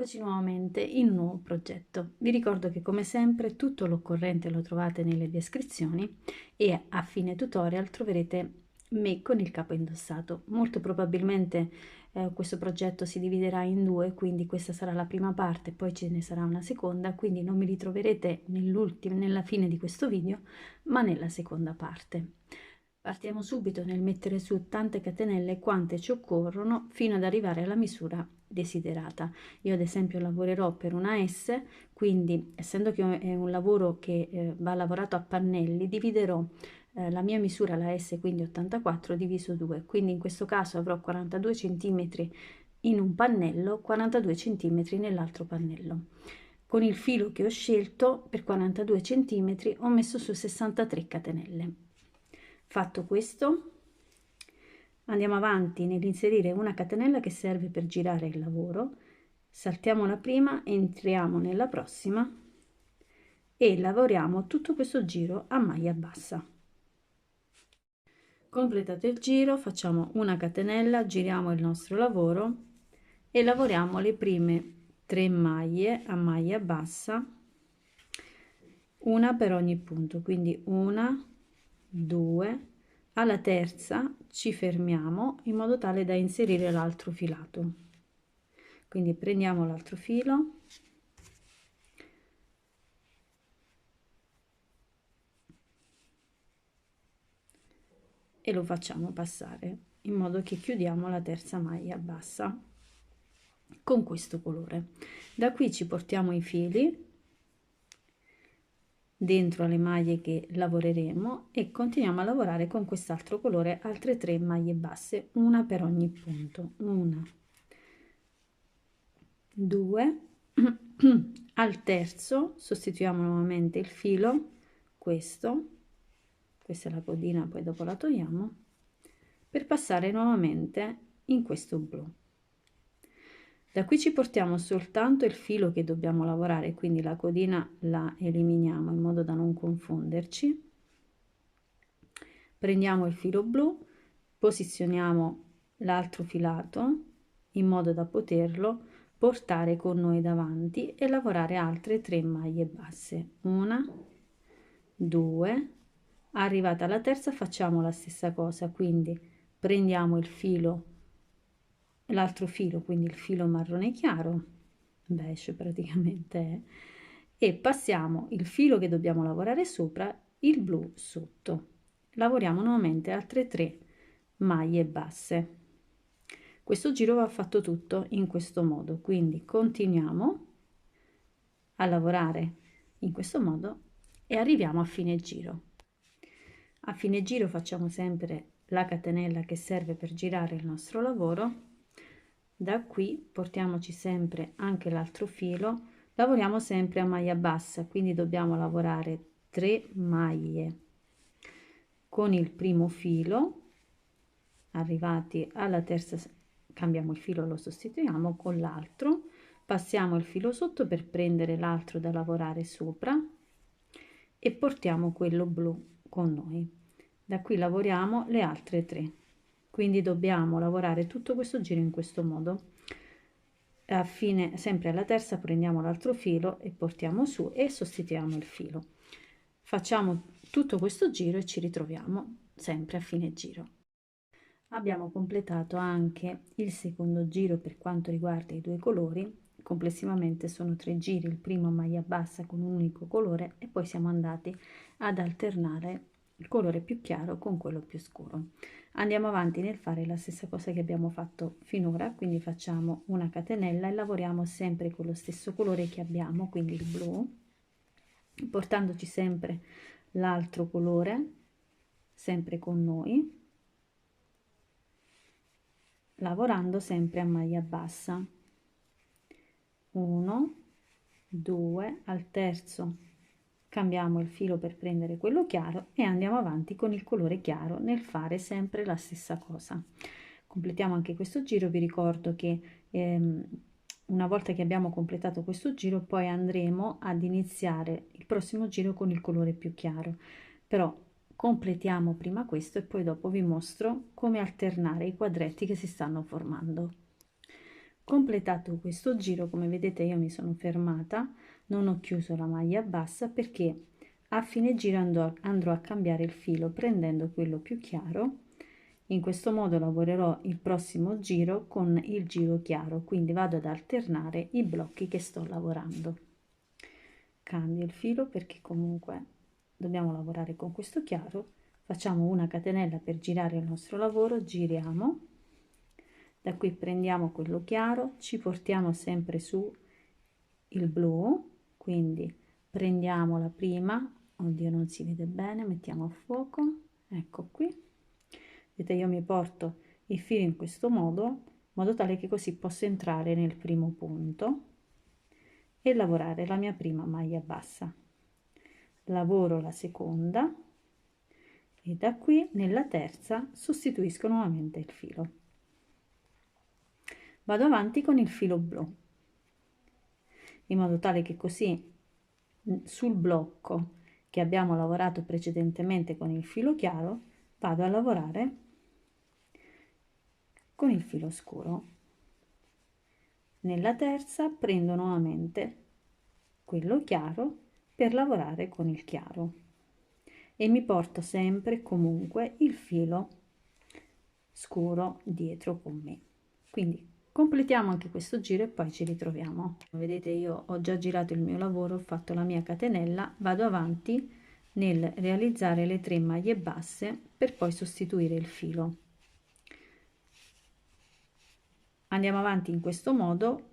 Eccoci nuovamente in un nuovo progetto. Vi ricordo che come sempre tutto l'occorrente lo trovate nelle descrizioni e a fine tutorial troverete me con il capo indossato. Molto probabilmente questo progetto si dividerà in due, quindi questa sarà la prima parte, poi ce ne sarà una seconda, quindi non mi ritroverete nella fine di questo video, ma nella seconda parte. Partiamo subito nel mettere su tante catenelle quante ci occorrono fino ad arrivare alla misura desiderata. Io ad esempio lavorerò per una S, quindi essendo che è un lavoro che va lavorato a pannelli, dividerò la mia misura, la S, quindi 84 diviso 2, quindi in questo caso avrò 42 cm in un pannello, 42 cm nell'altro pannello. Con il filo che ho scelto per 42 cm ho messo su 63 catenelle. Fatto questo, andiamo avanti nell'inserire una catenella che serve per girare il lavoro, saltiamo la prima, entriamo nella prossima e lavoriamo tutto questo giro a maglia bassa. Completato il giro, facciamo una catenella, giriamo il nostro lavoro e lavoriamo le prime 3 maglie a maglia bassa, una per ogni punto, quindi una, 2, alla terza ci fermiamo in modo tale da inserire l'altro filato. Quindi prendiamo l'altro filo e lo facciamo passare in modo che chiudiamo la terza maglia bassa con questo colore. Da qui ci portiamo i fili dentro alle maglie che lavoreremo e continuiamo a lavorare con quest'altro colore altre 3 maglie basse, una per ogni punto, una, 2, al terzo sostituiamo nuovamente il filo, questa è la codina, poi dopo la togliamo, per passare nuovamente in questo blu. Da qui ci portiamo soltanto il filo che dobbiamo lavorare, quindi la codina la eliminiamo in modo da non confonderci. Prendiamo il filo blu, posizioniamo l'altro filato in modo da poterlo portare con noi davanti e lavorare altre 3 maglie basse, una, 2, arrivata alla terza facciamo la stessa cosa, quindi prendiamo il filo, l'altro filo, quindi il filo marrone chiaro, beige praticamente, e passiamo il filo che dobbiamo lavorare sopra, il blu sotto. Lavoriamo nuovamente altre 3 maglie basse. Questo giro va fatto tutto in questo modo, quindi continuiamo a lavorare in questo modo e arriviamo a fine giro. A fine giro facciamo sempre la catenella che serve per girare il nostro lavoro. Da qui portiamoci sempre anche l'altro filo, lavoriamo sempre a maglia bassa, quindi dobbiamo lavorare 3 maglie con il primo filo, arrivati alla terza cambiamo il filo, lo sostituiamo con l'altro, passiamo il filo sotto per prendere l'altro da lavorare sopra e portiamo quello blu con noi. Da qui lavoriamo le altre 3, quindi dobbiamo lavorare tutto questo giro in questo modo. A fine, sempre alla terza, prendiamo l'altro filo e portiamo su e sostituiamo il filo. Facciamo tutto questo giro e ci ritroviamo sempre a fine giro. Abbiamo completato anche il secondo giro per quanto riguarda i due colori. Complessivamente sono 3 giri, il primo a maglia bassa con un unico colore e poi siamo andati ad alternare il colore più chiaro con quello più scuro. Andiamo avanti nel fare la stessa cosa che abbiamo fatto finora, quindi facciamo una catenella e lavoriamo sempre con lo stesso colore che abbiamo, quindi il blu, portandoci sempre l'altro colore sempre con noi, lavorando sempre a maglia bassa. 1, 2, al terzo cambiamo il filo per prendere quello chiaro e andiamo avanti con il colore chiaro nel fare sempre la stessa cosa. Completiamo anche questo giro. Vi ricordo che una volta che abbiamo completato questo giro poi andremo ad iniziare il prossimo giro con il colore più chiaro, però completiamo prima questo e poi dopo vi mostro come alternare i quadretti che si stanno formando. Completato questo giro, come vedete io mi sono fermata, non ho chiuso la maglia bassa perché a fine giro andrò a cambiare il filo prendendo quello più chiaro. In questo modo lavorerò il prossimo giro con il giro chiaro, quindi vado ad alternare i blocchi che sto lavorando. Cambio il filo perché comunque dobbiamo lavorare con questo chiaro. Facciamo una catenella per girare il nostro lavoro, giriamo. Da qui prendiamo quello chiaro, ci portiamo sempre su il blu, quindi prendiamo la prima, oddio non si vede bene, mettiamo a fuoco, ecco qui, vedete io mi porto il filo in questo modo, in modo tale che così posso entrare nel primo punto e lavorare la mia prima maglia bassa. Lavoro la seconda e da qui nella terza sostituisco nuovamente il filo. Vado avanti con il filo blu in modo tale che così sul blocco che abbiamo lavorato precedentemente con il filo chiaro vado a lavorare con il filo scuro. Nella terza prendo nuovamente quello chiaro per lavorare con il chiaro e mi porto sempre comunque il filo scuro dietro con me. Quindi completiamo anche questo giro e poi ci ritroviamo. Vedete io ho già girato il mio lavoro, ho fatto la mia catenella, vado avanti nel realizzare le 3 maglie basse per poi sostituire il filo. Andiamo avanti in questo modo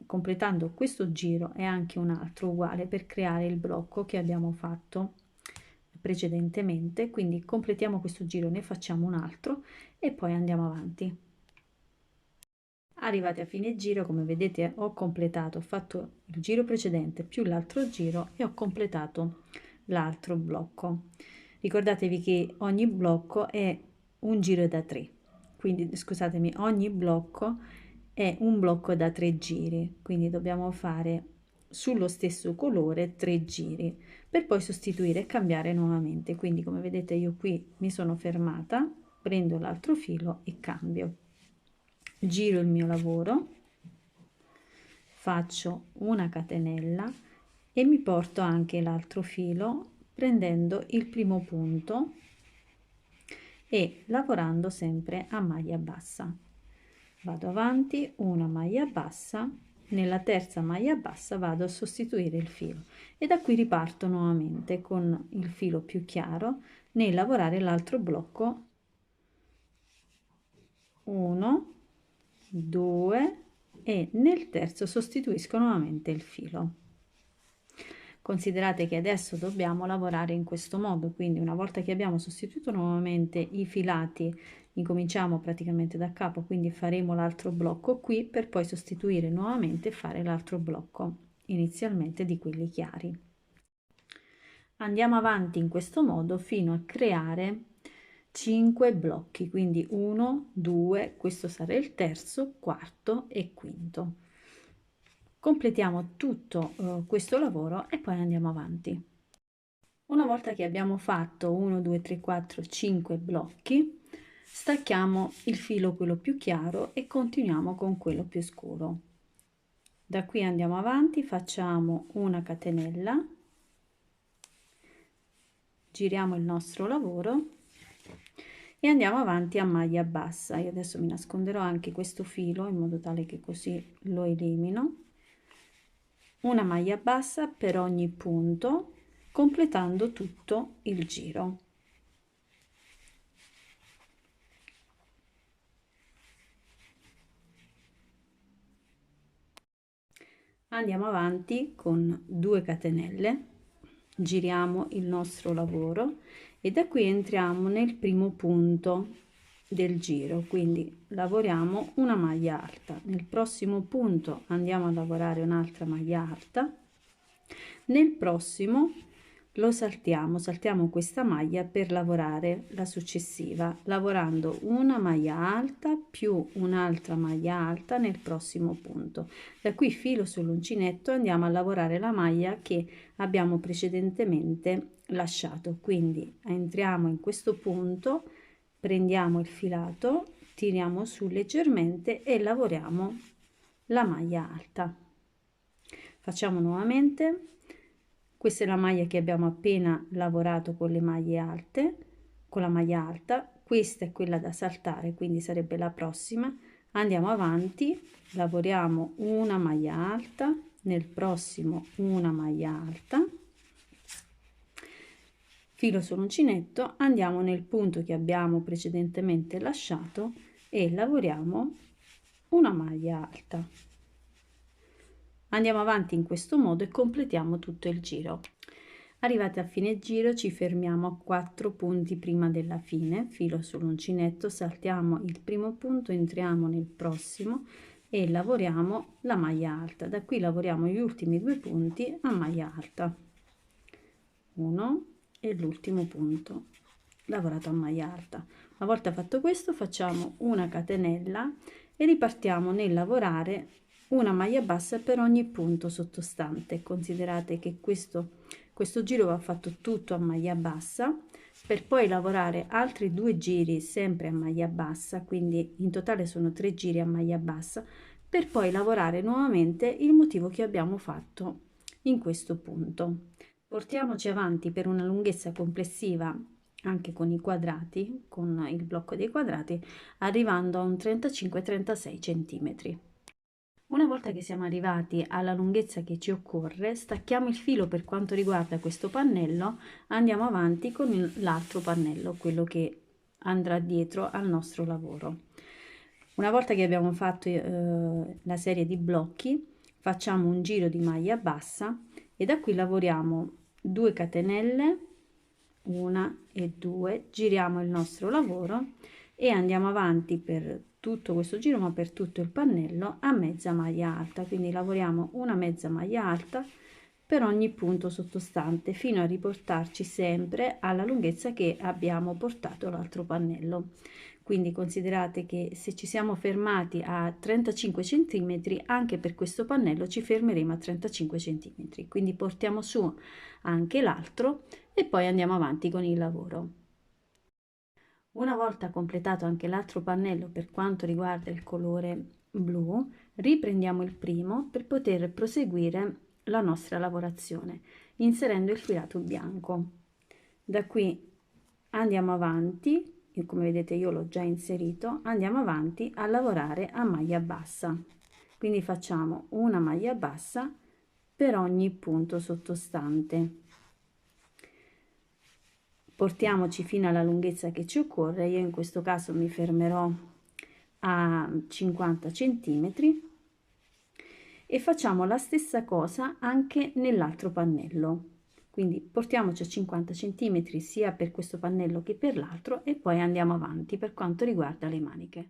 completando questo giro e anche un altro uguale per creare il blocco che abbiamo fatto precedentemente. Quindi completiamo questo giro, ne facciamo un altro e poi andiamo avanti. Arrivati a fine giro, come vedete ho completato, ho fatto il giro precedente più l'altro giro e ho completato l'altro blocco. Ricordatevi che ogni blocco è un giro da 3, quindi scusatemi, ogni blocco è un blocco da 3 giri, quindi dobbiamo fare sullo stesso colore 3 giri per poi sostituire e cambiare nuovamente. Quindi come vedete io qui mi sono fermata, prendo l'altro filo e cambio. Giro il mio lavoro, faccio una catenella e mi porto anche l'altro filo prendendo il primo punto e lavorando sempre a maglia bassa. Vado avanti, una maglia bassa, nella terza maglia bassa vado a sostituire il filo e da qui riparto nuovamente con il filo più chiaro nel lavorare l'altro blocco. 1, 2 e nel terzo sostituisco nuovamente il filo. Considerate che adesso dobbiamo lavorare in questo modo, quindi una volta che abbiamo sostituito nuovamente i filati incominciamo praticamente da capo, quindi faremo l'altro blocco qui per poi sostituire nuovamente e fare l'altro blocco inizialmente di quelli chiari. Andiamo avanti in questo modo fino a creare 5 blocchi, quindi 1, 2, questo sarà il terzo, quarto e quinto. Completiamo tutto questo lavoro e poi andiamo avanti. Una volta che abbiamo fatto 1, 2, 3, 4, 5 blocchi, stacchiamo il filo quello più chiaro e continuiamo con quello più scuro. Da qui andiamo avanti, facciamo una catenella, giriamo il nostro lavoro e andiamo avanti a maglia bassa. Io adesso mi nasconderò anche questo filo in modo tale che così lo elimino. Una maglia bassa per ogni punto, completando tutto il giro. Andiamo avanti con 2 catenelle, giriamo il nostro lavoro e da qui entriamo nel primo punto del giro, quindi lavoriamo una maglia alta. Nel prossimo punto andiamo a lavorare un'altra maglia alta, nel prossimo lo saltiamo questa maglia per lavorare la successiva, lavorando una maglia alta più un'altra maglia alta nel prossimo punto. Da qui filo sull'uncinetto andiamo a lavorare la maglia che abbiamo precedentemente lasciato, quindi entriamo in questo punto, prendiamo il filato, tiriamo su leggermente e lavoriamo la maglia alta. Facciamo nuovamente. Questa è la maglia che abbiamo appena lavorato con le maglie alte, con la maglia alta. Questa è quella da saltare, quindi sarebbe la prossima. Andiamo avanti, lavoriamo una maglia alta, nel prossimo una maglia alta, filo sull'uncinetto, andiamo nel punto che abbiamo precedentemente lasciato e lavoriamo una maglia alta. Andiamo avanti in questo modo e completiamo tutto il giro. Arrivati a fine giro ci fermiamo a 4 punti prima della fine, filo sull'uncinetto, saltiamo il primo punto, entriamo nel prossimo e lavoriamo la maglia alta. Da qui lavoriamo gli ultimi 2 punti a maglia alta, uno e l'ultimo punto lavorato a maglia alta. Una volta fatto questo facciamo una catenella e ripartiamo nel lavorare una maglia bassa per ogni punto sottostante. Considerate che questo giro va fatto tutto a maglia bassa per poi lavorare altri 2 giri sempre a maglia bassa, quindi in totale sono 3 giri a maglia bassa, per poi lavorare nuovamente il motivo che abbiamo fatto in questo punto. Portiamoci avanti per una lunghezza complessiva anche con i quadrati, con il blocco dei quadrati, arrivando a un 35-36 centimetri. Una volta che siamo arrivati alla lunghezza che ci occorre, stacchiamo il filo per quanto riguarda questo pannello, andiamo avanti con l'altro pannello, quello che andrà dietro al nostro lavoro. Una volta che abbiamo fatto la serie di blocchi, facciamo un giro di maglia bassa e da qui lavoriamo 2 catenelle, 1 e 2, giriamo il nostro lavoro e andiamo avanti per tutto questo giro, ma per tutto il pannello a mezza maglia alta, quindi lavoriamo una mezza maglia alta per ogni punto sottostante fino a riportarci sempre alla lunghezza che abbiamo portato l'altro pannello. Quindi considerate che se ci siamo fermati a 35 cm, anche per questo pannello ci fermeremo a 35 cm, quindi portiamo su anche l'altro e poi andiamo avanti con il lavoro. Una volta completato anche l'altro pannello per quanto riguarda il colore blu, riprendiamo il primo per poter proseguire la nostra lavorazione inserendo il filato bianco. Da qui andiamo avanti, e come vedete io l'ho già inserito, andiamo avanti a lavorare a maglia bassa, quindi facciamo una maglia bassa per ogni punto sottostante. Portiamoci fino alla lunghezza che ci occorre, io in questo caso mi fermerò a 50 centimetri e facciamo la stessa cosa anche nell'altro pannello, quindi portiamoci a 50 centimetri sia per questo pannello che per l'altro e poi andiamo avanti per quanto riguarda le maniche.